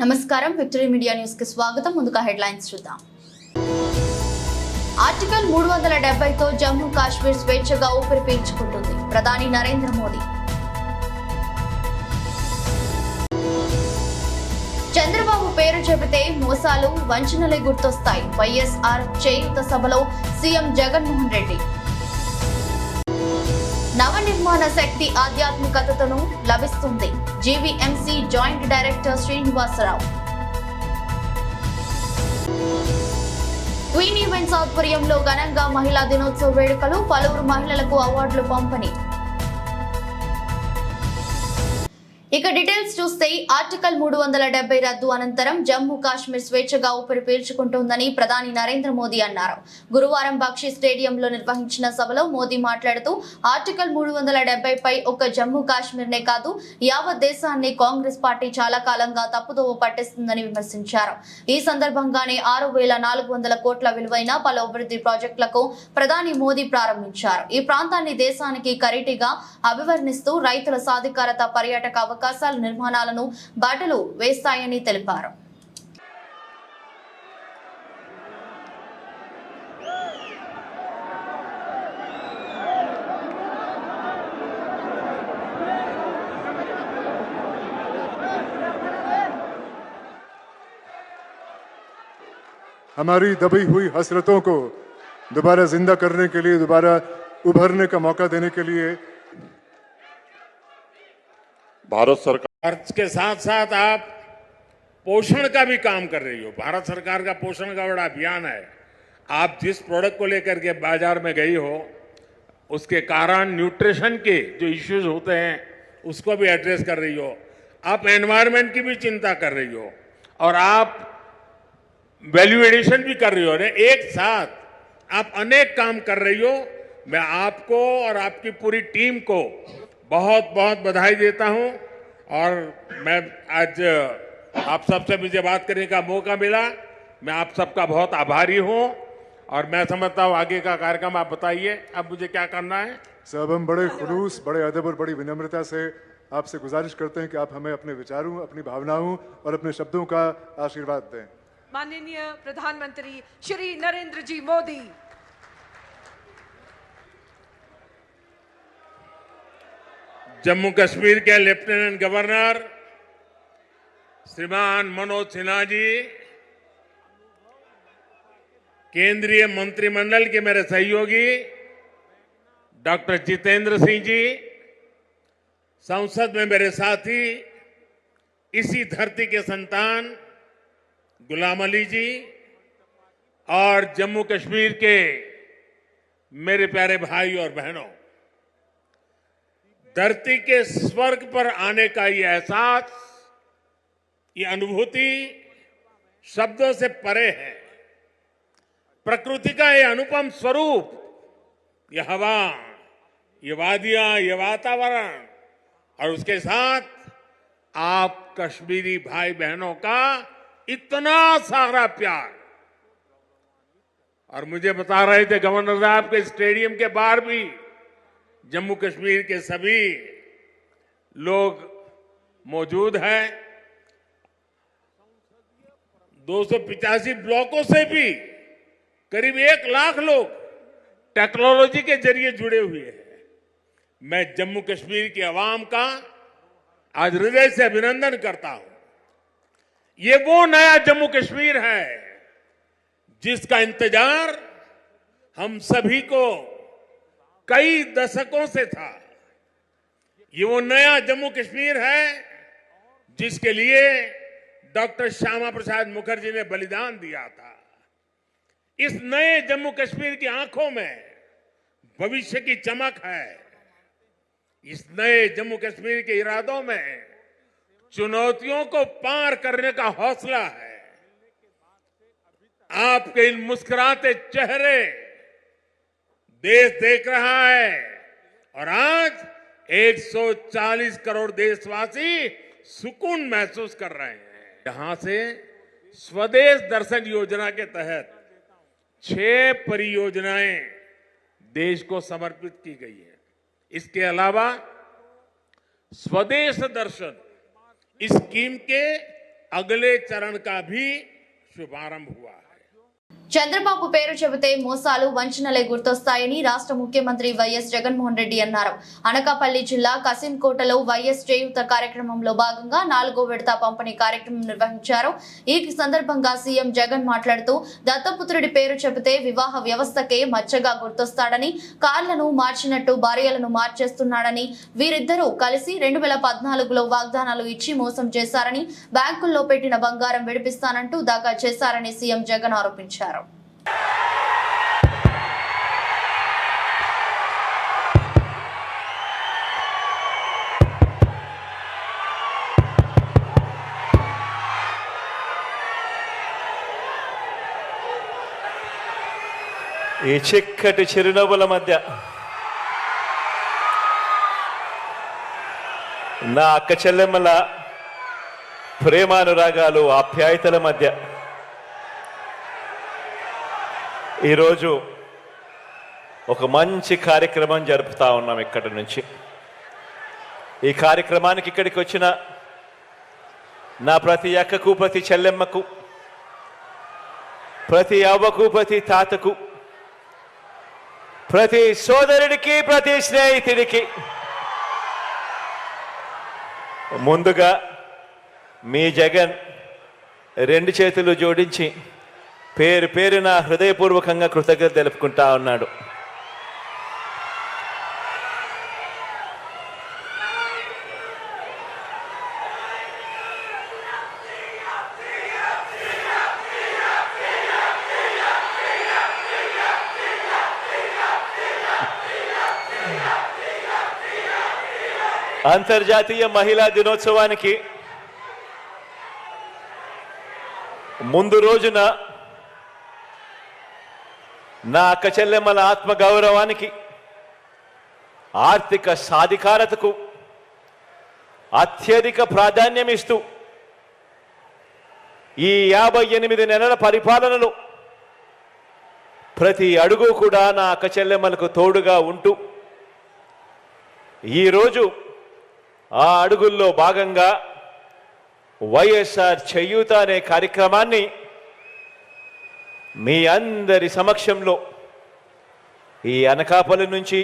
నమస్కారం victory media news కి స్వాగతం. ముందుగా హెడ్లైన్స్ చూద్దాం. ఆర్టికల్ 370తో జమ్మూ కాశ్మీర్ స్వేచ్ఛగా ఊపిరి పీల్చుకుంటుంది. ప్రధాని నరేంద్ర మోదీ. చంద్రబాబు పేరు చెబితే మోసాలు వంచనలే గుర్తొస్తాయి. వైఎస్ఆర్ చేయూత సభలో సీఎం జగన్మోహన్ రెడ్డి. నవనిర్మాణ శక్తి ఆధ్యాత్మికతను లభిస్తుంది. GVMC joint director Srinivasarao. Queen events ఆధ్వర్యంలో ఘనంగా మహిళా దినోత్సవ వేడుకలు. పలువురు మహిళలకు అవార్డులు పంపిణీ. ఇక డీటెయిల్స్ చూస్తే ఆర్టికల్ 370 రద్దు అనంతరం జమ్మూ కాశ్మీర్ స్వేచ్ఛగా ఊపిరి పీల్చుకుంటోందని ప్రధాని నరేంద్ర మోదీ అన్నారు. గురువారం బక్షీ స్టేడియంలో నిర్వహించిన సభలో మోదీ మాట్లాడుతూ ఆర్టికల్ 370 పై ఒక్క జమ్మూ కాశ్మీర్ నే కాదు యావత్ దేశాన్ని కాంగ్రెస్ పార్టీ చాలా కాలంగా తప్పుదోవ పట్టిస్తుందని విమర్శించారు. ఈ సందర్భంగానే 6,400 కోట్ల విలువైన పలు అభివృద్ధి ప్రాజెక్టులకు ప్రధాని మోదీ ప్రారంభించారు. ఈ ప్రాంతాన్ని దేశానికి కరీటిగా అభివర్ణిస్తూ రైతుల సాధికారత, పర్యాటక అవకాశాల నిర్మాణాలను బాటలు వేస్తాయని తెలిపారు. हमारी दबी हुई हसरतों को दोबारा जिंदा करने के लिए, दोबारा उभरने का मौका देने के लिए भारत सरकार के साथ साथ आप पोषण का भी काम कर रही हो। भारत सरकार का पोषण का बड़ा अभियान है। आप जिस प्रोडक्ट को लेकर के बाजार में गई हो उसके कारण न्यूट्रिशन के जो इश्यूज होते हैं उसको भी एड्रेस कर रही हो। आप एनवायरनमेंट की भी चिंता कर रही हो और आप वैल्यू एडिशन भी कर रही हो। एक साथ आप अनेक काम कर रही हो। मैं आपको और आपकी पूरी टीम को बहुत बहुत बधाई देता हूं और मैं आज आप सबसे मुझे बात करने का मौका मिला, मैं आप सबका बहुत आभारी हूं और मैं समझता हूं आगे का कार्यक्रम आप बताइए अब मुझे क्या करना है। सब हम बड़े खुलूस, बड़े अदब और बड़ी विनम्रता से आपसे गुजारिश करते हैं कि आप हमें अपने विचारों, अपनी भावनाओं और अपने शब्दों का आशीर्वाद दें। माननीय प्रधानमंत्री श्री नरेंद्र जी मोदी, जम्मू कश्मीर के लेफ्टिनेंट गवर्नर श्रीमान मनोज सिन्हा जी, केंद्रीय मंत्रिमंडल के मेरे सहयोगी डॉक्टर जितेंद्र सिंह जी, संसद में मेरे साथी, इसी धरती के संतान गुलाम अली जी और जम्मू कश्मीर के मेरे प्यारे भाई और बहनों, धरती के स्वर्ग पर आने का ये एहसास, ये अनुभूति शब्दों से परे है। प्रकृति का ये अनुपम स्वरूप, ये हवा, ये वादियां, ये वातावरण और उसके साथ आप कश्मीरी भाई बहनों का इतना सारा प्यार। और मुझे बता रहे थे गवर्नर साहब के स्टेडियम के बाहर भी जम्मू कश्मीर के सभी लोग मौजूद हैं। 285 ब्लॉकों से भी करीब 1 लाख लोग टेक्नोलॉजी के जरिए जुड़े हुए हैं। मैं जम्मू कश्मीर की आवाम का आज हृदय से अभिनंदन करता हूं। ये वो नया जम्मू कश्मीर है जिसका इंतजार हम सभी को कई दशकों से था। ये वो नया जम्मू कश्मीर है जिसके लिए डॉक्टर श्यामा प्रसाद मुखर्जी ने बलिदान दिया था। इस नए जम्मू कश्मीर की आंखों में भविष्य की चमक है। इस नए जम्मू कश्मीर के इरादों में चुनौतियों को पार करने का हौसला है। आपके इन मुस्कुराते चेहरे देश देख रहा है और आज 140 करोड़ देशवासी सुकून महसूस कर रहे हैं। यहां से स्वदेश दर्शन योजना के तहत 6 परियोजनाएं देश को समर्पित की गई है। इसके अलावा स्वदेश दर्शन स्कीम के अगले चरण का भी शुभारंभ हुआ है। చంద్రబాబు పేరు చెబితే మోసాలు వంచనలే గుర్తొస్తాయని రాష్ట్ర ముఖ్యమంత్రి వైఎస్ జగన్మోహన్ రెడ్డి అన్నారు. అనకాపల్లి జిల్లా కసింకోటలో వైఎస్ చేయూత కార్యక్రమంలో భాగంగా 4వ విడత పంపిణీ కార్యక్రమం నిర్వహించారు. ఈ సందర్భంగా సీఎం జగన్ మాట్లాడుతూ దత్తపుత్రుడి పేరు చెబితే వివాహ వ్యవస్థకే మచ్చగా గుర్తొస్తాడని, కార్లను మార్చినట్టు భార్యలను మార్చేస్తున్నాడని, వీరిద్దరూ కలిసి 2014లో వాగ్దానాలు ఇచ్చి మోసం చేశారని, బ్యాంకుల్లో పెట్టిన బంగారం విడిపిస్తానంటూ దాఖా చేశారని సీఎం జగన్ ఆరోపించారు. ఈ చిక్కటి చిరునవ్వుల మధ్య నా అక్క చెల్లెమ్మల ప్రేమానురాగాలు, ఆప్యాయతల మధ్య ఈరోజు ఒక మంచి కార్యక్రమం జరుపుతా ఉన్నాం. ఇక్కడి నుంచి ఈ కార్యక్రమానికి ఇక్కడికి వచ్చిన నా ప్రతి అక్కకు, ప్రతి చెల్లెమ్మకు, ప్రతి అవ్వకు, ప్రతి తాతకు, ప్రతి సోదరుడికి, ప్రతి స్నేహితుడికి ముందుగా మీ జగన్ 2 చేతులు జోడించి పేరు పేరున హృదయపూర్వకంగా కృతజ్ఞత తెలుపుకుంటా ఉన్నాడు. అంతర్జాతీయ మహిళా దినోత్సవానికి ముందు రోజున నా అక్క చెల్లెమ్మల ఆత్మగౌరవానికి, ఆర్థిక సాధికారతకు అత్యధిక ప్రాధాన్యం ఇస్తూ ఈ 58 నెలల పరిపాలనలో ప్రతి అడుగు కూడా నా అక్క చెల్లెమ్మలకు తోడుగా ఉంటూ ఈరోజు ఆ అడుగుల్లో భాగంగా వైఎస్ఆర్ చేయూత అనే కార్యక్రమాన్ని మీ అందరి సమక్షంలో ఈ అనకాపల్లి నుంచి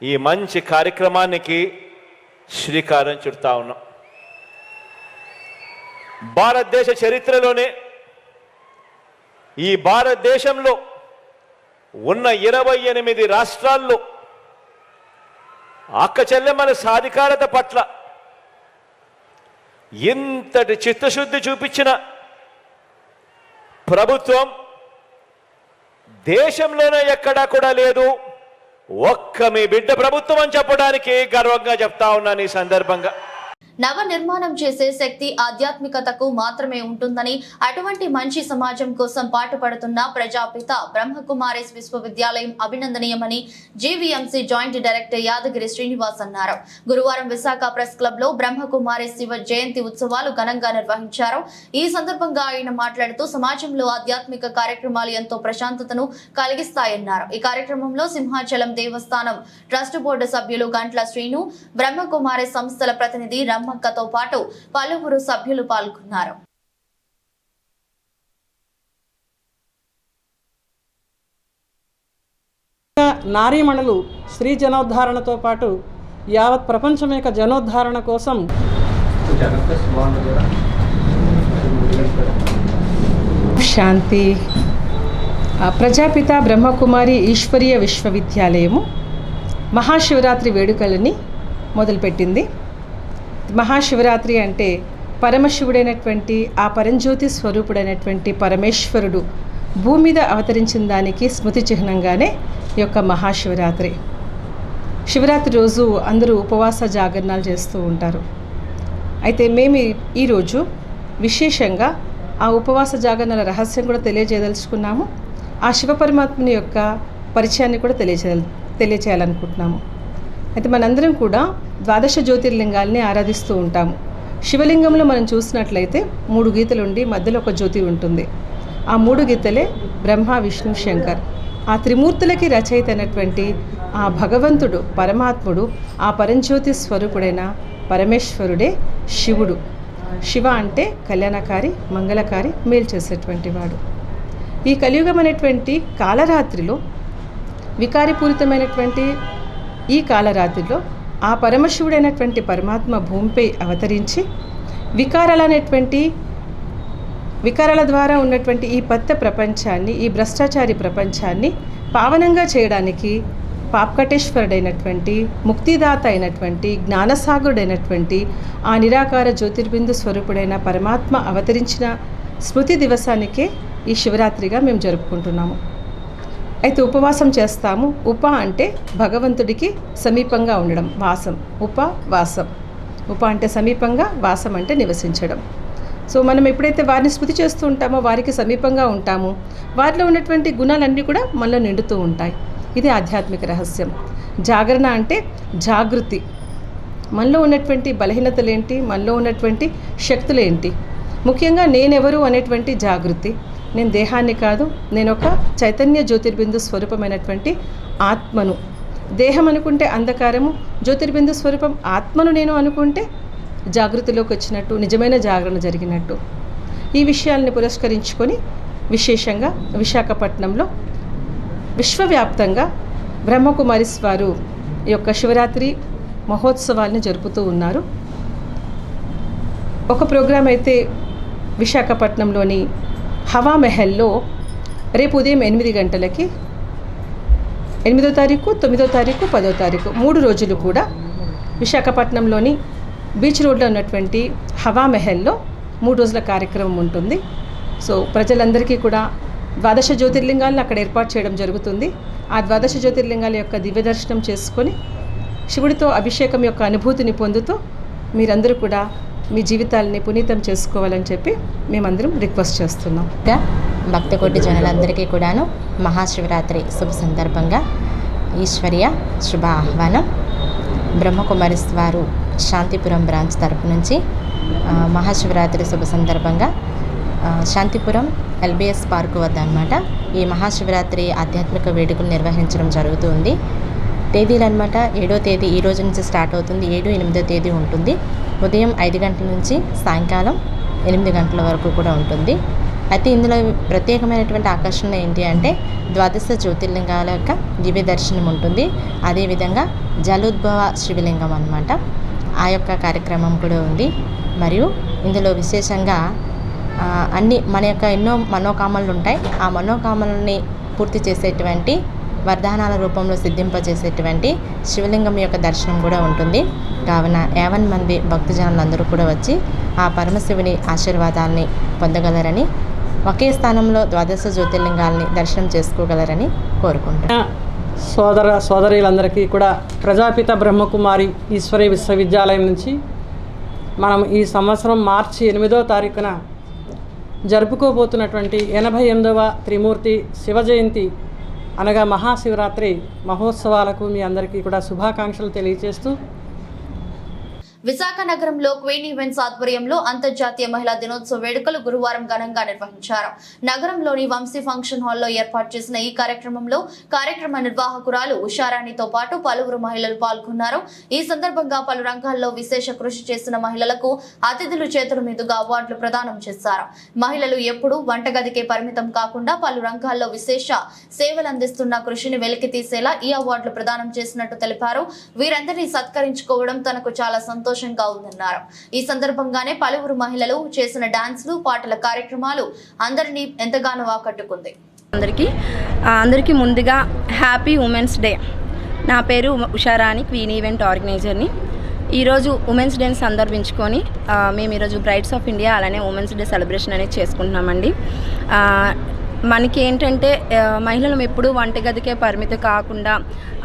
ఈ మంచి కార్యక్రమానికి శ్రీకారం చుడతా ఉన్నాం. భారతదేశ చరిత్రలోనే ఈ భారతదేశంలో ఉన్న 28 రాష్ట్రాల్లో అక్క చెల్లెమ్మల సాధికారత పట్ల ఇంతటి చిత్తశుద్ధి చూపించిన ప్రభుత్వం దేశంలోనే ఎక్కడా కూడా లేదు. ఒక్క మీ బిడ్డ ప్రభుత్వం అని చెప్పడానికి గర్వంగా చెప్తా ఉన్నాను ఈ సందర్భంగా. నవ నిర్మాణం చేసే శక్తి ఆధ్యాత్మికతకు మాత్రమే ఉంటుందని, అటువంటి మంచి సమాజం కోసం పాటుపడుతున్న ప్రజాపిత బ్రహ్మకుమారిస్ విశ్వవిద్యాలయం అభినందనీయమని GVMC joint director Yadagiri Srinivas అన్నారు. గురువారం విశాఖ ప్రెస్ క్లబ్ లో బ్రహ్మకుమారిస్ శివ జయంతి ఉత్సవాలు ఘనంగా నిర్వహించారు. ఈ సందర్భంగా ఆయన మాట్లాడుతూ సమాజంలో ఆధ్యాత్మిక కార్యక్రమాలు ఎంతో ప్రశాంతతను కలిగిస్తాయన్నారు. ఈ కార్యక్రమంలో సింహాచలం దేవస్థానం ట్రస్ట్ బోర్డు సభ్యులు గంట్ల శ్రీను, బ్రహ్మకుమారిస్ సంస్థల ప్రతినిధి రమ్మక్కతో పాటు పలువురు సభ్యులు పాల్గొన్నారు. నారీమణులు స్త్రీ జనోద్ధారణతో పాటు యావత్ ప్రపంచం యొక్క జనోద్ధారణ కోసం శాంతి ప్రజాపిత బ్రహ్మకుమారి ఈశ్వరీయ విశ్వవిద్యాలయము మహాశివరాత్రి వేడుకలని మొదలుపెట్టింది. మహాశివరాత్రి అంటే పరమశివుడైనటువంటి ఆ పరంజ్యోతి స్వరూపుడైనటువంటి పరమేశ్వరుడు భూమి మీద అవతరించిన దానికి స్మృతి చిహ్నంగానే ఈ యొక్క మహాశివరాత్రి. శివరాత్రి రోజు అందరూ ఉపవాస జాగరణాలు చేస్తూ ఉంటారు. అయితే మేము ఈరోజు విశేషంగా ఆ ఉపవాస జాగరణల రహస్యం కూడా తెలియజేయదలుచుకున్నాము. ఆ శివ పరమాత్ముని యొక్క పరిచయాన్ని కూడా తెలియచేయాలనుకుంటున్నాము. అయితే మనందరం కూడా ద్వాదశ జ్యోతిర్లింగాల్ని ఆరాధిస్తూ ఉంటాము. శివలింగంలో మనం చూసినట్లయితే 3 గీతలు ఉండి మధ్యలో ఒక జ్యోతి ఉంటుంది. ఆ 3 గీతలే బ్రహ్మ, విష్ణు, శంకర్. ఆ త్రిమూర్తులకి రచయిత అయినటువంటి ఆ భగవంతుడు, పరమాత్ముడు, ఆ పరంజ్యోతి స్వరూపుడైన పరమేశ్వరుడే శివుడు. శివ అంటే కళ్యాణకారి, మంగళకారి, మేలు చేసేటువంటి వాడు. ఈ కలియుగం అనేటువంటి కాలరాత్రిలో, వికారపూరితమైనటువంటి ఈ కాలరాత్రిలో ఆ పరమశివుడైనటువంటి పరమాత్మ భూమిపై అవతరించి వికారాల ద్వారా ఉన్నటువంటి ఈ పత్త ప్రపంచాన్ని, ఈ భ్రష్టాచారి ప్రపంచాన్ని పావనంగా చేయడానికి పాపకటేశ్వరుడైనటువంటి, ముక్తిదాత అయినటువంటి, జ్ఞానసాగరుడైనటువంటి ఆ నిరాకార జ్యోతిర్బిందు స్వరూపుడైన పరమాత్మ అవతరించిన స్మృతి దివసానికే ఈ శివరాత్రిగా మేము జరుపుకుంటున్నాము. అయితే ఉపవాసం చేస్తాము. ఉప అంటే భగవంతుడికి సమీపంగా ఉండడం, వాసం. ఉపవాసం. ఉప అంటే సమీపంగా, వాసం అంటే నివసించడం. సో మనం ఎప్పుడైతే వారిని స్మృతి చేస్తూ ఉంటామో, వారికి సమీపంగా ఉంటామో, వారిలో ఉన్నటువంటి గుణాలన్నీ కూడా మనలో నిండుతూ ఉంటాయి. ఇది ఆధ్యాత్మిక రహస్యం. జాగరణ అంటే జాగృతి. మనలో ఉన్నటువంటి బలహీనతలేంటి, మనలో ఉన్నటువంటి శక్తులేంటి, ముఖ్యంగా నేనెవరు అనేటువంటి జాగృతి. నేను దేహాన్ని కాదు, నేను ఒక చైతన్య జ్యోతిర్బిందు స్వరూపమైనటువంటి ఆత్మను. దేహం అనుకుంటే అంధకారము, జ్యోతిర్బిందు స్వరూపం ఆత్మను నేను అనుకుంటే జాగృతిలోకి వచ్చినట్టు, నిజమైన జాగరణ జరిగినట్టు. ఈ విషయాల్ని పురస్కరించుకొని విశేషంగా విశాఖపట్నంలో విశ్వవ్యాప్తంగా బ్రహ్మకుమారిస్ వారు ఈ యొక్క శివరాత్రి మహోత్సవాల్ని జరుపుతూ ఉన్నారు. ఒక ప్రోగ్రాం అయితే విశాఖపట్నంలోని హవా మెహల్లో రేపు ఉదయం 8 గంటలకి 8వ తారీఖు, 9వ తారీఖు, 10వ తారీఖు 3 రోజులు కూడా విశాఖపట్నంలోని బీచ్ రోడ్లో ఉన్నటువంటి హవా మెహల్లో 3 రోజుల కార్యక్రమం ఉంటుంది. సో ప్రజలందరికీ కూడా 12 జ్యోతిర్లింగాలను అక్కడ ఏర్పాటు చేయడం జరుగుతుంది. ఆ 12 జ్యోతిర్లింగాల యొక్క దివ్య దర్శనం చేసుకొని శివుడితో అభిషేకం యొక్క అనుభూతిని పొందుతూ మీరందరూ కూడా మీ జీవితాలని పునీతం చేసుకోవాలని చెప్పి మేమందరం రిక్వెస్ట్ చేస్తున్నాం. భక్తకోటి జనులందరికీ కూడాను మహాశివరాత్రి శుభ సందర్భంగా ఈశ్వర్య శుభ ఆహ్వానం. బ్రహ్మకుమారిస్ వారు శాంతిపురం బ్రాంచ్ తరపు నుంచి మహాశివరాత్రి శుభ సందర్భంగా శాంతిపురం ఎల్బిఎస్ పార్కు వద్ద అన్నమాట ఈ మహాశివరాత్రి ఆధ్యాత్మిక వేడుకలు నిర్వహించడం జరుగుతుంది. తేదీలు అనమాట 7వ తేదీ ఈ రోజు నుంచి స్టార్ట్ అవుతుంది. 7, 8వ తేదీ ఉంటుంది. ఉదయం 5 గంటల నుంచి సాయంకాలం 8 గంటల వరకు కూడా ఉంటుంది. అయితే ఇందులో ప్రత్యేకమైనటువంటి ఆకర్షణ ఏంటి అంటే 12 జ్యోతిర్లింగాల యొక్క దివ్య దర్శనం ఉంటుంది. అదేవిధంగా జలోద్భవ శివలింగం అన్నమాట, ఆ యొక్క కార్యక్రమం కూడా ఉంది. మరియు ఇందులో విశేషంగా అన్ని మన యొక్క ఎన్నో మనోకామనలు ఉంటాయి. ఆ మనోకామనల్ని పూర్తి చేసేటువంటి వరదానాల రూపంలో సిద్ధింపజేసేటువంటి శివలింగం యొక్క దర్శనం కూడా ఉంటుంది. కావున 50 మంది భక్తజనులందరూ కూడా వచ్చి ఆ పరమశివుని ఆశీర్వాదాలని పొందగలరని, ఒకే స్థానంలో 12 జ్యోతిర్లింగాలని దర్శనం చేసుకోగలరని కోరుకుంటున్నాను. సోదరులందరికీ కూడా ప్రజాపిత బ్రహ్మకుమారి ఈశ్వరీయ విశ్వవిద్యాలయం నుంచి మనం ఈ సంవత్సరం మార్చి 8వ తారీఖున జరుపుకోబోతున్నటువంటి 88వ త్రిమూర్తి శివ జయంతి అనగా మహాశివరాత్రి మహోత్సవాలకు మీ అందరికీ కూడా శుభాకాంక్షలు తెలియజేస్తూ, విశాఖ నగరంలో క్వీన్ ఈవెంట్స్ ఆధ్వర్యంలో అంతర్జాతీయ మహిళా దినోత్సవ వేడుకలు గురువారం ఘనంగా నిర్వహించారు. నగరంలోని వంశీ ఫంక్షన్ హాల్లో ఏర్పాటు చేసిన ఈ కార్యక్రమంలో కార్యక్రమ నిర్వాహకురాలు ఉషారాణితో పాటు పలువురు మహిళలు పాల్గొన్నారు. ఈ సందర్భంగా పలు రంగాల్లో విశేష కృషి చేసిన మహిళలకు అతిథులు చేతుల మీదుగా అవార్డులు ప్రదానం చేశారు. మహిళలు ఎప్పుడూ వంటగదికే పరిమితం కాకుండా పలు రంగాల్లో విశేష సేవలు అందిస్తున్న కృషిని వెలికి తీసేలా ఈ అవార్డులు ప్రదానం చేసినట్టు తెలిపారు. వీరందరినీ సత్కరించుకోవడం తనకు చాలా సంతోషంగా ఉందన్నారు. ఈ సందర్భంగానే పలువురు మహిళలు చేసిన డాన్సులు, పాటల కార్యక్రమాలు అందరినీ ఎంతగానో ఆకట్టుకుంది. అందరికీ ముందుగా హ్యాపీ ఉమెన్స్ డే. నా పేరు ఉషారాణి, క్వీన్ ఈవెంట్ ఆర్గనైజర్ని. ఈరోజు ఉమెన్స్ డేని సందర్భించుకొని మేము ఈరోజు బ్రైడ్స్ ఆఫ్ ఇండియా అలానే ఉమెన్స్ డే సెలబ్రేషన్ అనేది చేసుకుంటున్నామండి. మనకి ఏంటంటే మహిళలు ఎప్పుడూ వంటగదికే పరిమితి కాకుండా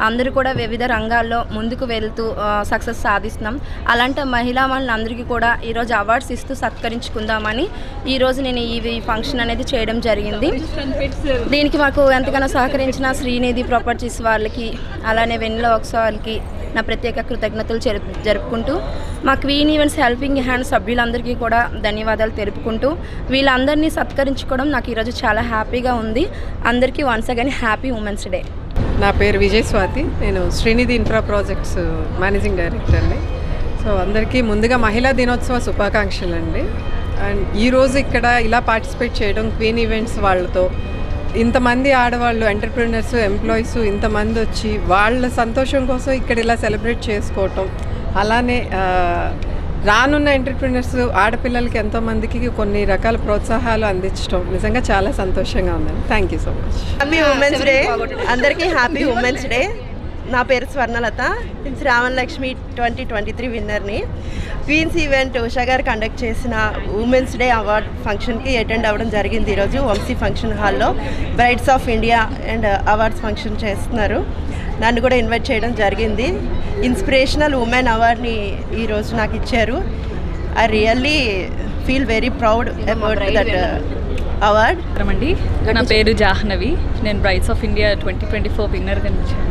అందరూ కూడా వివిధ రంగాల్లో ముందుకు వెళ్తూ సక్సెస్ సాధిస్తున్నాం. అలాంటి మహిళలందరికీ కూడా ఈరోజు అవార్డ్స్ ఇస్తూ సత్కరించుకుందామని ఈరోజు నేను ఈ ఫంక్షన్ అనేది చేయడం జరిగింది. దీనికి మాకు ఎంతగానో సహకరించిన శ్రీనిధి ప్రాపర్టీస్ వాళ్ళకి అలానే వెన్నెల వర్క్స్ వాళ్ళకి నా ప్రత్యేక కృతజ్ఞతలు జరుపుకుంటూ మా క్వీన్ ఈవెంట్స్ హెల్పింగ్ హ్యాండ్ సభ్యులందరికీ కూడా ధన్యవాదాలు తెలుపుకుంటూ వీళ్ళందరినీ సత్కరించుకోవడం నాకు ఈరోజు చాలా హ్యాపీగా ఉంది. అందరికీ once again happy women's day. నా పేరు విజయ్ స్వాతి, నేను శ్రీనిధి ఇన్ఫ్రా ప్రాజెక్ట్స్ మేనేజింగ్ డైరెక్టర్ని. సో అందరికీ ముందుగా మహిళా దినోత్సవ శుభాకాంక్షలు అండి. అండ్ ఈరోజు ఇక్కడ ఇలా పార్టిసిపేట్ చేయడం క్వీన్ ఈవెంట్స్ వాళ్ళతో ఇంతమంది ఆడవాళ్ళు ఎంటర్ప్రినర్స్ ఎంప్లాయీస్ ఇంతమంది వచ్చి వాళ్ళ సంతోషం కోసం ఇక్కడ ఇలా సెలబ్రేట్ చేసుకోవటం, అలానే రానున్న ఎంటర్ప్రినర్స్ ఆడపిల్లలకి ఎంతోమందికి కొన్ని రకాల ప్రోత్సాహాలు అందించడం నిజంగా చాలా సంతోషంగా ఉందండి. Thank you so much. Happy women's day అందరికీ. Happy women's day. నా పేరు స్వర్ణలత. శ్రావణలక్ష్మి 2023 విన్నర్ని. క్వీన్స్ ఈవెంట్ ఉషా గారు కండక్ట్ చేసిన ఉమెన్స్ డే అవార్డ్ ఫంక్షన్కి అటెండ్ అవ్వడం జరిగింది. ఈరోజు వంశీ ఫంక్షన్ హాల్లో brides of India and awards function చేస్తున్నారు. నన్ను కూడా ఇన్వైట్ చేయడం జరిగింది. ఇన్స్పిరేషనల్ ఉమెన్ అవార్డ్ని ఈరోజు నాకు ఇచ్చారు. I really feel very proud about that award. అండి, నా పేరు జాహ్నవి. నేను బ్రైడ్స్ ఆఫ్ ఇండియా 2024 విన్నర్గా నిలిచాను.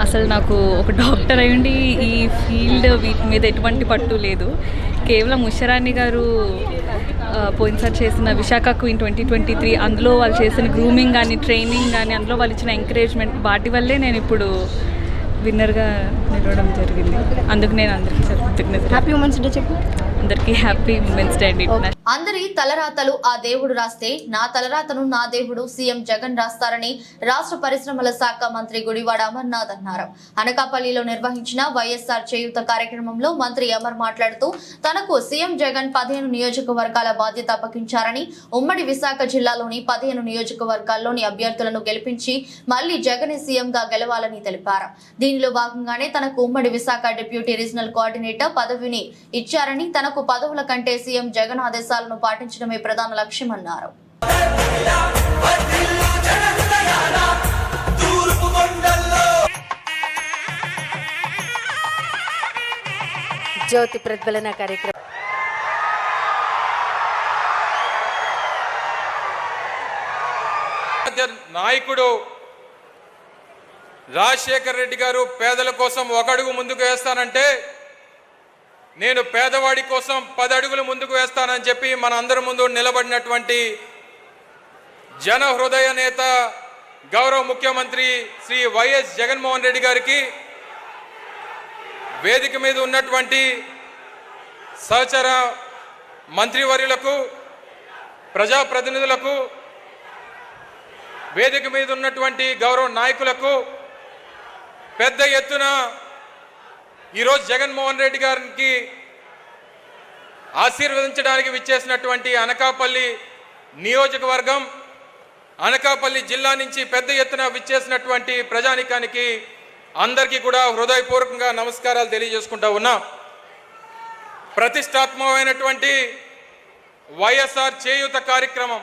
అసలు నాకు ఒక డాక్టర్ అయ్యండి ఈ ఫీల్డ్ వీటి మీద ఎటువంటి పట్టు లేదు. కేవలం ఉషారాణి గారు పోయినసారి చేసిన విశాఖ క్వీన్ 2023 అందులో వాళ్ళు చేసిన గ్రూమింగ్ కానీ ట్రైనింగ్ కానీ అందులో వాళ్ళు ఇచ్చిన ఎంకరేజ్మెంట్ వాటి వల్లే నేను ఇప్పుడు విన్నర్గా నిలవడం జరిగింది. అందుకు నేను అందరికీ హ్యాపీ ఉమెన్స్ డే చెప్పు. అందరికీ హ్యాపీ ఉమెన్స్ డే అండి. అందరి తలరాతలు ఆ దేవుడు రాస్తే నా తలరాతను నా దేవుడు సీఎం జగన్ రాస్తారని రాష్ట్ర పరిశ్రమల శాఖ మంత్రి గుడివాడ అమర్నాథ్ అన్నారు. అనకాపల్లిలో నిర్వహించిన వైఎస్ఆర్ చేయూత కార్యక్రమంలో మంత్రి అమర్ మాట్లాడుతూ తనకు సీఎం జగన్ 15 నియోజకవర్గాల బాధ్యత అప్పగించారని, ఉమ్మడి విశాఖ జిల్లాలోని 15 నియోజకవర్గాల్లోని అభ్యర్థులను గెలిపించి మళ్లీ జగన్ సీఎంగా గెలవాలని తెలిపారు. దీనిలో భాగంగానే తనకు ఉమ్మడి విశాఖ డిప్యూటీ రీజనల్ కోఆర్డినేటర్ పదవిని ఇచ్చారని, తనకు పదవుల కంటే సీఎం జగన్ ఆదేశాలను పాటించడమే ప్రధాన లక్ష్యమన్నారు. జ్యోతి ప్రతిఫలన కార్యక్రమం నాయకుడు రాజశేఖర్ రెడ్డి గారు పేదల కోసం ఒక అడుగు ముందుకు వేస్తానంటే నేను పేదవాడి కోసం 10 అడుగులు ముందుకు వేస్తానని చెప్పి మన అందరి ముందు నిలబడినటువంటి జన హృదయ నేత గౌరవ ముఖ్యమంత్రి శ్రీ వైఎస్ జగన్మోహన్ రెడ్డి గారికి, వేదిక మీద ఉన్నటువంటి సహచర మంత్రివర్యులకు, ప్రజాప్రతినిధులకు, వేదిక మీద ఉన్నటువంటి గౌరవ నాయకులకు పెద్ద ఎత్తున ఈరోజు జగన్మోహన్ రెడ్డి గారికి ఆశీర్వదించడానికి విచ్చేసినటువంటి అనకాపల్లి నియోజకవర్గం, అనకాపల్లి జిల్లా నుంచి పెద్ద ఎత్తున విచ్చేసినటువంటి ప్రజానికానికి అందరికీ కూడా హృదయపూర్వకంగా నమస్కారాలు తెలియజేసుకుంటా ఉన్నా. ప్రతిష్టాత్మకమైనటువంటి వైఎస్ఆర్ చేయూత కార్యక్రమం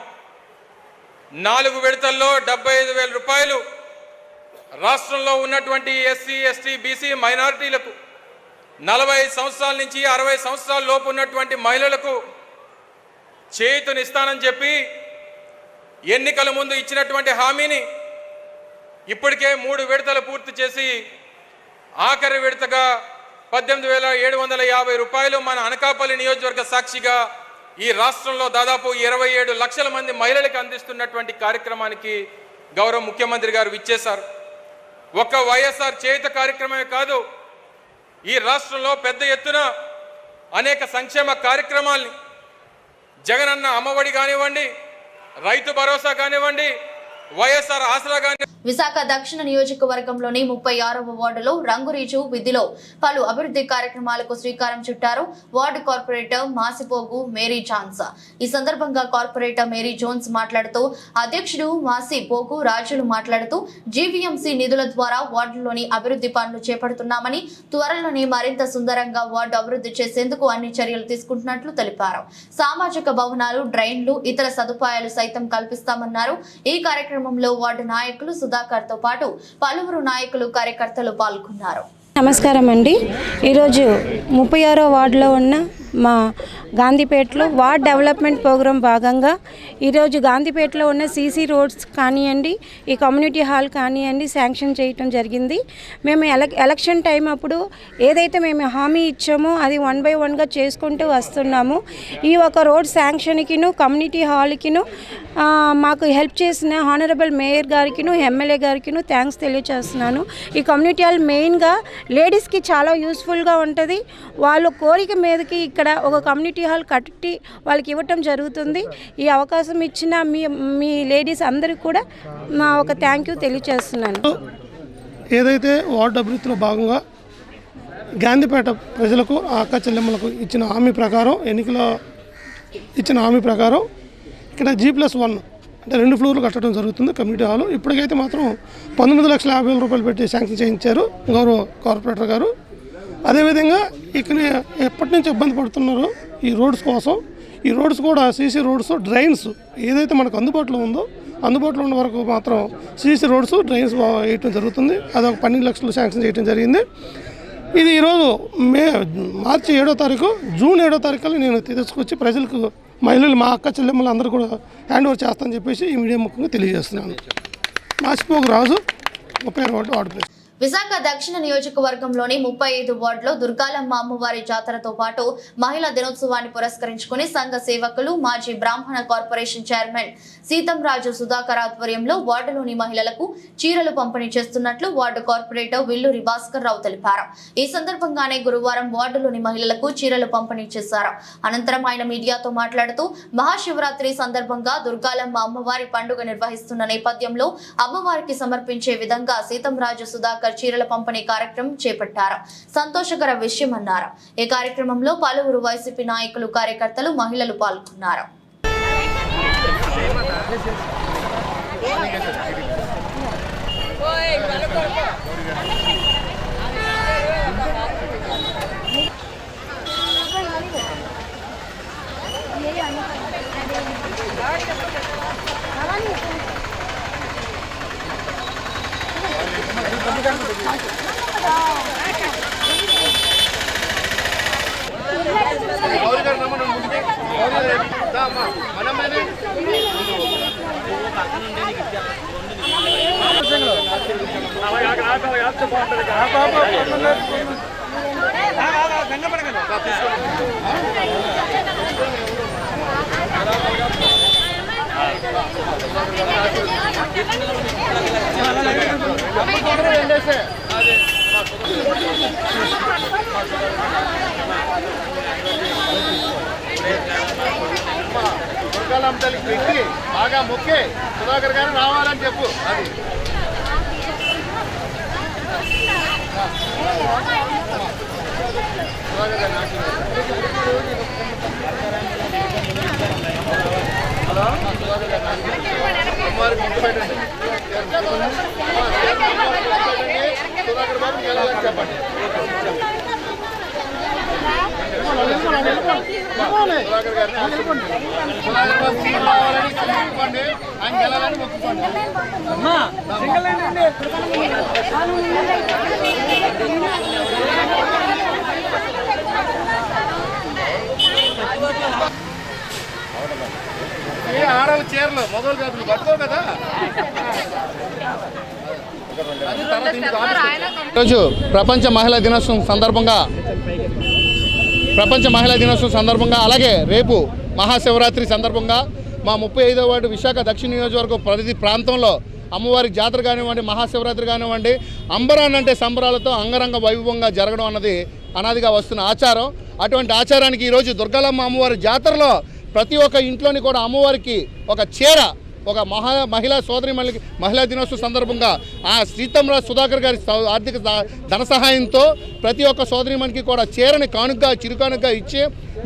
4 విడతల్లో 75,000 రూపాయలు రాష్ట్రంలో ఉన్నటువంటి ఎస్సీ, ఎస్టీ, బీసీ మైనారిటీలకు, 40 సంవత్సరాల నుంచి 60 సంవత్సరాల లోపు ఉన్నటువంటి మహిళలకు చేయూతనిస్తానని చెప్పి ఎన్నికల ముందు ఇచ్చినటువంటి హామీని ఇప్పటికే 3 విడతలు పూర్తి చేసి ఆఖరి విడతగా 18,750 రూపాయలు మన అనకాపల్లి నియోజకవర్గ సాక్షిగా ఈ రాష్ట్రంలో దాదాపు 27 లక్షల మంది మహిళలకు అందిస్తున్నటువంటి కార్యక్రమానికి గౌరవ ముఖ్యమంత్రి గారు విచ్చేశారు. ఒక్క వైఎస్ఆర్ చేయూత కార్యక్రమమే కాదు, ఈ రాష్ట్రంలో పెద్ద ఎత్తున అనేక సంక్షేమ కార్యక్రమాల్ని జగనన్న అమ్మఒడి కానివ్వండి, రైతు భరోసా కానివ్వండి, వైఎస్ఆర్ ఆసరా కానివ్వండి. విశాఖ దక్షిణ నియోజకవర్గంలోని 36వ వార్డులో రంగురీచు విధిలో పలు అభివృద్ధి కార్యక్రమాలకు శ్రీకారం చుట్టారు ward corporator Masipogu Mary Johns. ఈ సందర్భంగా కార్పొరేటర్ మేరీ జోన్స్ మాట్లాడుతూ, అధ్యక్షుడు మాసిపోగు రాజులు మాట్లాడుతూ జీవీఎంసీ నిధుల ద్వారా వార్డులోని అభివృద్ధి పనులు చేపడుతున్నామని, త్వరలోనే మరింత సుందరంగా వార్డు అభివృద్ధి చేసేందుకు అన్ని చర్యలు తీసుకుంటున్నట్లు తెలిపారు. సామాజిక భవనాలు, డ్రైన్లు, ఇతర సదుపాయాలు సైతం కల్పిస్తామన్నారు. ఈ కార్యక్రమంలో వార్డు నాయకులు సుధాకర్ తో పాటు పలువురు నాయకులు, కార్యకర్తలు పాల్గొన్నారు. నమస్కారం అండి. ఈరోజు 36వ వార్డులో ఉన్న మా గాంధీపేటలో వార్డ్ డెవలప్మెంట్ ప్రోగ్రాం భాగంగా ఈరోజు గాంధీపేటలో ఉన్న సీసీ రోడ్స్ కానివ్వండి, ఈ కమ్యూనిటీ హాల్ కానివ్వండి శాంక్షన్ చేయటం జరిగింది. మేము ఎలక్షన్ టైం అప్పుడు ఏదైతే మేము హామీ ఇచ్చామో అది 1 by 1గా చేసుకుంటూ వస్తున్నాము. ఈ ఒక రోడ్ శాంక్షన్కిను కమ్యూనిటీ హాల్కిను మాకు హెల్ప్ చేసిన హానరబుల్ మేయర్ గారికిను ఎమ్మెల్యే గారికిను థ్యాంక్స్ తెలియజేస్తున్నాను. ఈ కమ్యూనిటీ హాల్ మెయిన్గా లేడీస్కి చాలా యూస్ఫుల్గా ఉంటుంది. వాళ్ళ కోరిక మీదకి ఇక్కడ ఒక కమ్యూనిటీ హాల్ కట్టి వాళ్ళకి ఇవ్వటం జరుగుతుంది. ఈ అవకాశం ఇచ్చిన మీ లేడీస్ అందరికీ కూడా నా ఒక థ్యాంక్ యూ తెలియజేస్తున్నాను. ఏదైతే వార్డు అభివృద్ధిలో భాగంగా గాంధీపేట ప్రజలకు అక్క చెల్లెమ్మలకు ఇచ్చిన హామీ ప్రకారం ఎన్నికలో ఇచ్చిన హామీ ప్రకారం ఇక్కడ G+1 అంటే 2 ఫ్లోర్లు కట్టడం జరుగుతుంది కమ్యూనిటీ హాల్. ఇప్పటికైతే మాత్రం 19,50,000 రూపాయలు పెట్టి శాంక్షన్ చేయించారు గౌరవ కార్పొరేటర్ గారు. అదేవిధంగా ఇక్కడ ఎప్పటి నుంచి ఇబ్బంది పడుతున్నారో ఈ రోడ్స్ కోసం, ఈ రోడ్స్ కూడా సీసీ రోడ్స్, డ్రైన్స్ ఏదైతే మనకు అందుబాటులో ఉందో అందుబాటులో ఉన్న వరకు మాత్రం సీసీ రోడ్స్, డ్రైన్స్ వేయటం జరుగుతుంది. అదొక 12 లక్షలు శాంక్షన్ చేయడం జరిగింది. ఇది ఈరోజు మార్చి 7వ తారీఖు, జూన్ 7వ తారీఖులో నేను తీసుకొచ్చి ప్రజలకు, మహిళలు, మా అక్క చెల్లెమ్మలు అందరూ కూడా హ్యాండ్ ఓవర్ చేస్తానని చెప్పేసి ఈ మీడియా ముఖ్యంగా తెలియజేస్తున్నాను. మాచిపోగు రాజు, 32 వార్డు ప్లేస్. విశాఖ దక్షిణ నియోజకవర్గంలోని 35 వార్డులో దుర్గాలమ్మ అమ్మవారి జాతరతో పాటు మహిళా దినోత్సవాన్ని పురస్కరించుకుని సంఘ సేవకులు, మాజీ బ్రాహ్మణ కార్పొరేషన్ చైర్మన్ సీతంరాజు సుధాకర్ ఆధ్వర్యంలో వార్డులోని మహిళలకు చీరలు పంపిణీ చేస్తున్నట్లు వార్డు కార్పొరేటర్ విల్లూరి భాస్కర్ రావు తెలిపారు. ఈ సందర్భంగానే గురువారం వార్డులోని మహిళలకు చీరలు పంపిణీ చేశారు. అనంతరం ఆయన మీడియాతో మాట్లాడుతూ మహాశివరాత్రి సందర్భంగా దుర్గాలమ్మ అమ్మవారి పండుగ నిర్వహిస్తున్న నేపథ్యంలో అమ్మవారికి సమర్పించే విధంగా సీతంరాజు సుధాకర్ చీరల పంపిణీ కార్యక్రమం చేపట్టారు. సంతోషకర విషయమన్నారు. ఈ కార్యక్రమంలో పలువురు వైసీపీ నాయకులు, కార్యకర్తలు, మహిళలు పాల్గొన్నారు. దుర్గాలమ్మ తల్లికి పెట్టి బాగా మొక్కి సుధాకర్ గారు రావాలని చెప్పు. అది సుధాకర్ గారిని హలో, సుధాకర్ గారిని అమ్మవారికి మొక్కు పెట్టండి. సుధాకర్ బాబు వెళ్ళాలని చెప్పండి. సుధాకర్ గారిని సుధాకర్ బాబు సీట్ రావాలని మొక్కుకోండి, ఆయన వెళ్ళాలని మొక్కుకోండి. ఆడవాళ్ళ చీరలు మొదలు కాదు పట్టుకో కదా. ఈరోజు ప్రపంచ మహిళా దినోత్సవం సందర్భంగా అలాగే రేపు మహాశివరాత్రి సందర్భంగా మా 35వ వార్డు విశాఖ దక్షిణ నియోజకవర్గం ప్రతి ప్రాంతంలో అమ్మవారి జాతర కానివ్వండి, మహాశివరాత్రి కానివ్వండి, అంబరాన్ అంటే సంబరాలతో అంగరంగ వైభవంగా జరగడం అన్నది అనాదిగా వస్తున్న ఆచారం. అటువంటి ఆచారానికి ఈరోజు దుర్గాలమ్మ అమ్మవారి జాతరలో ప్రతి ఒక్క ఇంట్లోని కూడా అమ్మవారికి ఒక చీర, ఒక మహిళా సోదరిమణులకి మహిళా దినోత్సవం సందర్భంగా ఆ సీతంరాజు సుధాకర్ గారి ఆర్థిక ధన సహాయంతో ప్రతి ఒక్క సోదరిమణికి కూడా చీరని కానుకగా, చిరుకానుకగా ఇచ్చి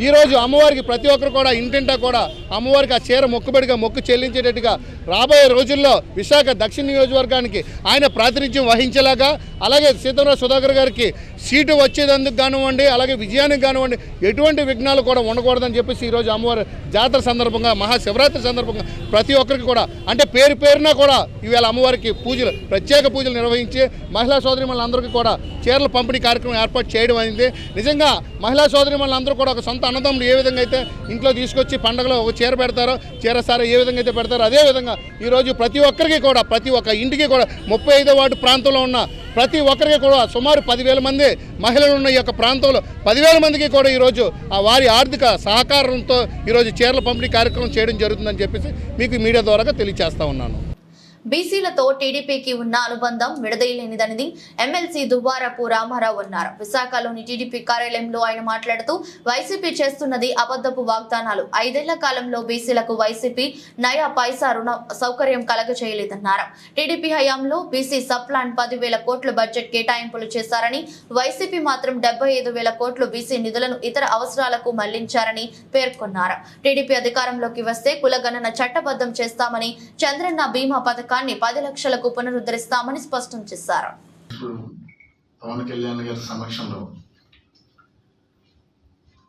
ఈరోజు అమ్మవారికి ప్రతి ఒక్కరు కూడా ఇంటింటా కూడా అమ్మవారికి ఆ చీర మొక్కుబడిగా మొక్కు చెల్లించేటట్టుగా రాబోయే రోజుల్లో విశాఖ దక్షిణ నియోజకవర్గానికి ఆయన ప్రాతినిధ్యం వహించేలాగా, అలాగే సీతంరాజు సుధాకర్ గారికి సీటు వచ్చేందుకు కానివ్వండి, అలాగే విజయానికి కానివ్వండి ఎటువంటి విఘ్నాలు కూడా ఉండకూడదని చెప్పేసి ఈరోజు అమ్మవారి జాతర సందర్భంగా, మహాశివరాత్రి సందర్భంగా ప్రతి ఒక్కరికి కూడా అంటే పేరున కూడా ఈవేళ అమ్మవారికి ప్రత్యేక పూజలు నిర్వహించి మహిళా సోదరిమణులందరికీ కూడా చీరల పంపిణీ కార్యక్రమం ఏర్పాటు చేయడం అయింది. నిజంగా మహిళా సోదరిమణులందరూ కూడా ఒక సొంత అన్నదమ్ములు ఏ విధంగా అయితే ఇంట్లో తీసుకొచ్చి పండగలో ఒక చీర పెడతారో చీర సార ఏ విధంగా అయితే పెడతారో అదేవిధంగా ఈరోజు ప్రతి ఒక్కరికి కూడా ప్రతి ఒక్క ఇంటికి కూడా 35వ వార్డు ప్రాంతంలో ఉన్న ప్రతి ఒక్కరికి కూడా సుమారు 10,000 మంది మహిళలు ఉన్న ఈ యొక్క ప్రాంతంలో 10,000 మందికి కూడా ఈరోజు ఆ వారి ఆర్థిక సహకారంతో ఈరోజు చీరల పంపిణీ కార్యక్రమం చేయడం జరుగుతుందని చెప్పేసి మీకు మీడియా ద్వారా తెలియజేస్తా ఉన్నాను. బీసీలతో టీడీపీకి ఉన్న అనుబంధం విడదీయలేనిదని ఎమ్మెల్సీ దువ్వారపు రామారావు అన్నారు. విశాఖలోని టీడీపీ కార్యాలయంలో ఆయన మాట్లాడుతూ వైసీపీ చేస్తున్నది అబద్ధపు వాగ్దానాలు. 5 ఏళ్ల కాలంలో బీసీలకు వైసీపీ నయా పైసా రుణ సౌకర్యం కలగచేయలేదన్నారు. టీడీపీ హయాంలో బీసీ సబ్ ప్లాన్ 10,000 కోట్ల బడ్జెట్ కేటాయింపులు చేశారని, వైసీపీ మాత్రం 75,000 కోట్లు బీసీ నిధులను ఇతర అవసరాలకు మళ్లించారని పేర్కొన్నారు. టీడీపీ అధికారంలోకి వస్తే కులగణన చట్టబద్ధం చేస్తామని, చంద్రన్న బీమా పథకాన్ని 10 లక్షలకు పునరుద్ధరిస్తామని స్పష్టం చేశారు. పవన్ కళ్యాణ్ గారి సమక్షంలో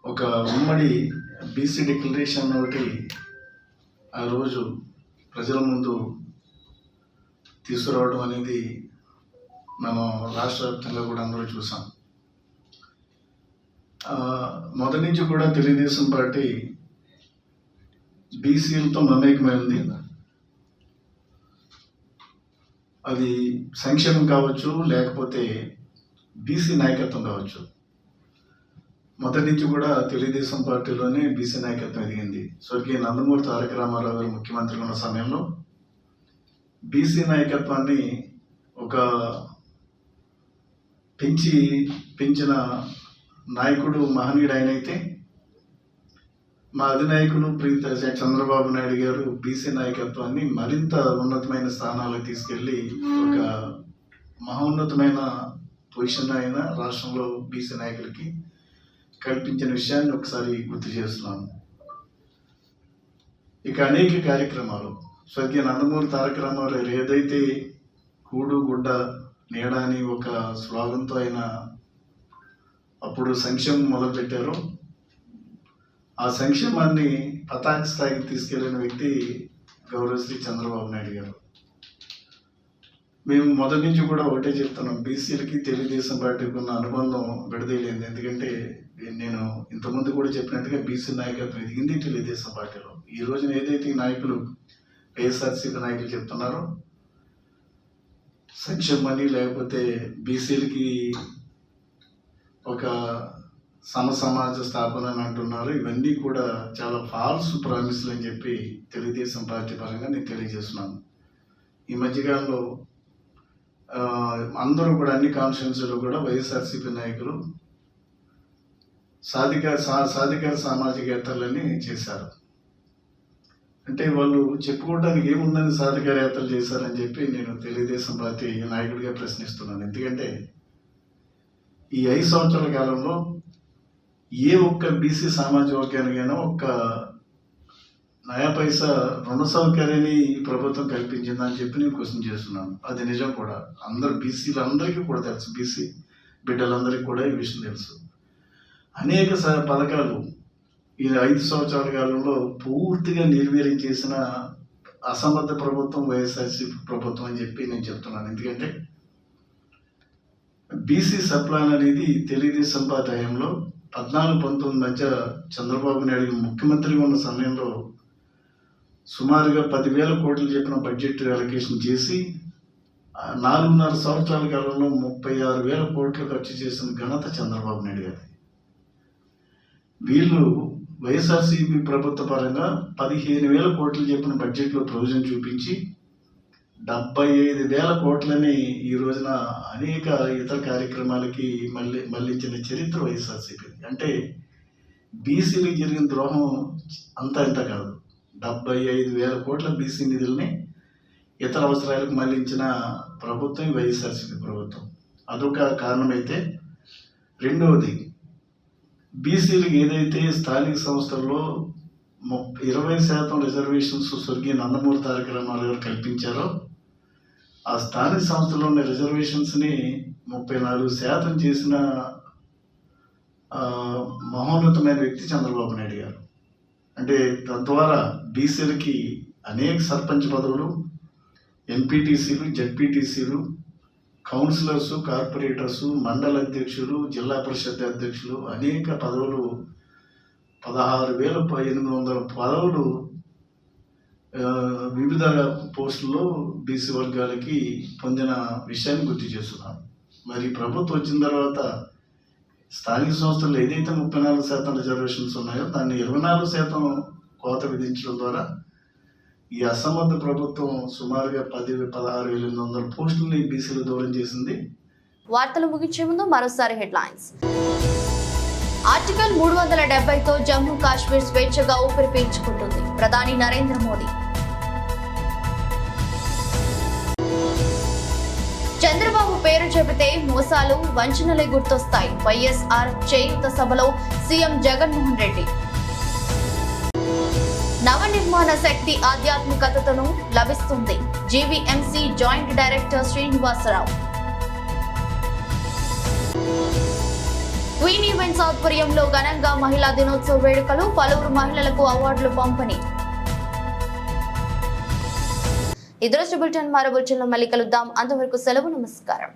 ఒక ఉమ్మడి బీసీ డిక్లరేషన్ ఒకటి ఆ రోజు ప్రజల ముందు తీసుకురావడం అనేది మనం రాష్ట్ర వ్యాప్తంగా కూడా అందరూ చూసాం. మొదటి నుంచి కూడా తెలుగుదేశం పార్టీ బీసీలతో మమేకమైంది. అది సంక్షేమం కావచ్చు, లేకపోతే బీసీ నాయకత్వం కావచ్చు. మొదటి నుంచి కూడా తెలుగుదేశం పార్టీలోనే బీసీ నాయకత్వం ఎదిగింది. స్వర్గీయ నందమూరి తారక రామారావు గారు ముఖ్యమంత్రి ఉన్న సమయంలో బీసీ నాయకత్వాన్ని ఒక పెంచిన నాయకుడు మహనీయుడు ఆయనైతే, మా అధినాయకుడు ప్రీత చంద్రబాబు నాయుడు గారు బీసీ నాయకత్వాన్ని మరింత ఉన్నతమైన స్థానాలకు తీసుకెళ్ళి ఒక మహోన్నతమైన పొజిషన్ అయిన రాష్ట్రంలో బీసీ నాయకులకి కల్పించిన విషయాన్ని ఒకసారి గుర్తు చేస్తున్నాను. ఇక అనేక కార్యక్రమాలు స్వర్గీయ నందమూరి తారక రామారావు ఏదైతే కూడు గుడ్డ నీడ అని ఒక స్లోగన్తో ఆయన అప్పుడు సంక్షేమం మొదలుపెట్టారో, ఆ సంక్షేమాన్ని పతాక స్థాయికి తీసుకెళ్లిన వ్యక్తి గౌరవశ్రీ చంద్రబాబు నాయుడు గారు. మేము మొదటి నుంచి కూడా ఒకటే చెప్తున్నాం, బీసీలకి తెలుగుదేశం పార్టీకి ఉన్న అనుబంధం విడదీయలేదు. ఎందుకంటే నేను ఇంతకుముందు కూడా చెప్పినట్టుగా బీసీ నాయకత్వం ఎదిగింది తెలుగుదేశం పార్టీలో. ఈ రోజున ఏదైతే ఈ నాయకులు వైఎస్ఆర్సీపీ నాయకులు చెప్తున్నారో సంక్షేమని లేకపోతే బీసీలకి ఒక సమాజ స్థాపన అని అంటున్నారు, ఇవన్నీ కూడా చాలా ఫాల్స్ ప్రామిస్లు అని చెప్పి తెలుగుదేశం పార్టీ పరంగా నేను తెలియజేస్తున్నాను. ఈ మధ్యకాలంలో అందరూ కూడా అన్ని కాన్స్టిట్యున్సీలో కూడా వైఎస్ఆర్సీపీ నాయకులు సాధికార సామాజికేతలని చేశారు. అంటే వాళ్ళు చెప్పుకోవడానికి ఏముందని సాధికారేతలు చేశారని చెప్పి నేను తెలుగుదేశం పార్టీ నాయకుడిగా ప్రశ్నిస్తున్నాను. ఎందుకంటే ఈ 5 సంవత్సరాల కాలంలో ఏ ఒక్క బీసీ సామాజిక వర్గానికైనా ఒక్క నయా పైసా రుణ సౌకర్యాన్ని ఈ ప్రభుత్వం కల్పించిందని చెప్పి నేను క్వశ్చన్ చేస్తున్నాను. అది నిజం కూడా. అందరు బీసీలు అందరికీ కూడా తెలుసు, బీసీ బిడ్డలందరికీ కూడా ఈ విషయం తెలుసు. అనేక పథకాలు ఈ 5 సంవత్సరాల కాలంలో పూర్తిగా నిర్వీర్యం చేసిన అసమర్థ ప్రభుత్వం వైఎస్ఆర్సీపీ ప్రభుత్వం అని చెప్పి నేను చెప్తున్నాను. ఎందుకంటే బీసీ సప్లాన్ అనేది తెలుగుదేశం పార్టీ హయాంలో 14-19 మధ్య చంద్రబాబు నాయుడు ముఖ్యమంత్రిగా ఉన్న సమయంలో సుమారుగా 10,000 కోట్లు చెప్పిన బడ్జెట్ అలొకేషన్ చేసి 4.5 సంవత్సరాల కాలంలో 36,000 కోట్లు ఖర్చు చేసిన ఘనత చంద్రబాబు నాయుడు గారి. వీళ్ళు వైఎస్ఆర్సీపీ ప్రభుత్వ పరంగా 15,000 కోట్లు చెప్పిన బడ్జెట్లో ప్రొవిజన్ చూపించి 75,000 కోట్లని ఈ రోజున అనేక ఇతర కార్యక్రమాలకి మళ్ళించిన చరిత్ర వైఎస్ఆర్సీపీ. అంటే బీసీలకు జరిగిన ద్రోహం అంతా ఇంత కాదు. 75,000 కోట్ల బీసీ నిధుల్ని ఇతర అవసరాలకు మళ్లించిన ప్రభుత్వం వైఎస్ఆర్సీపీ ప్రభుత్వం. అదొక కారణమైతే, రెండవది బీసీలకు ఏదైతే స్థానిక సంస్థల్లో 20% రిజర్వేషన్స్ స్వర్గీయ నందమూరి తారక రామారావు గారు కల్పించారో, ఆ స్థానిక సంస్థలో ఉన్న రిజర్వేషన్స్ని 34% చేసిన మహోన్నతమైన వ్యక్తి చంద్రబాబు నాయుడు గారు. అంటే తద్వారా బీసీలకి అనేక సర్పంచ్ పదవులు, ఎంపీటీసీలు, జడ్పీటీసీలు, కౌన్సిలర్సు, కార్పొరేటర్సు, మండల అధ్యక్షులు, జిల్లా పరిషత్ అధ్యక్షులు అనేక పదవులు 16,800 పదవులు వివిధ పోస్టుల్లో బీసీ వర్గాలకి పొందిన విషయాన్ని గుర్తు చేస్తున్నాను. మరి ప్రభుత్వం వచ్చిన తర్వాత స్థానిక సంస్థల్లో ఏదైతే 34% రిజర్వేషన్స్ ఉన్నాయో దాన్ని 24% కోత విధించడం ద్వారా ఈ అసమర్థ ప్రభుత్వం సుమారుగా 16,800 పోస్టుల్ని బీసీలు దూరం చేసింది. వార్తలు ముగించే ముందు మరోసారి హెడ్లైన్స్. ఆర్టికల్ 370తో జమ్మూ కాశ్మీర్ స్వేచ్ఛగా ఊపిరి పీల్చుకుంటుంది ప్రధాని నరేంద్ర మోదీ. చంద్రబాబు పేరు చెబితే మోసాలు వంచనలే గుర్తొస్తాయి. వైఎస్ఆర్ చేయూత సభలో సీఎం జగన్మోహన్ రెడ్డి. నవనిర్మాణ శక్తి ఆధ్యాత్మికతను లభిస్తుంది. GVMC joint director Srinivasarao. Queen events ఆధ్వర్యంలో ఘనంగా మహిళా దినోత్సవ వేడుకలు. పలువురు మహిళలకు అవార్డులు పంపిణీ. ఈ దృశ్య బులెటిన్ మరో బులెటిన్లో మళ్ళీ కలుద్దాం. అంతవరకు సెలవు. నమస్కారం.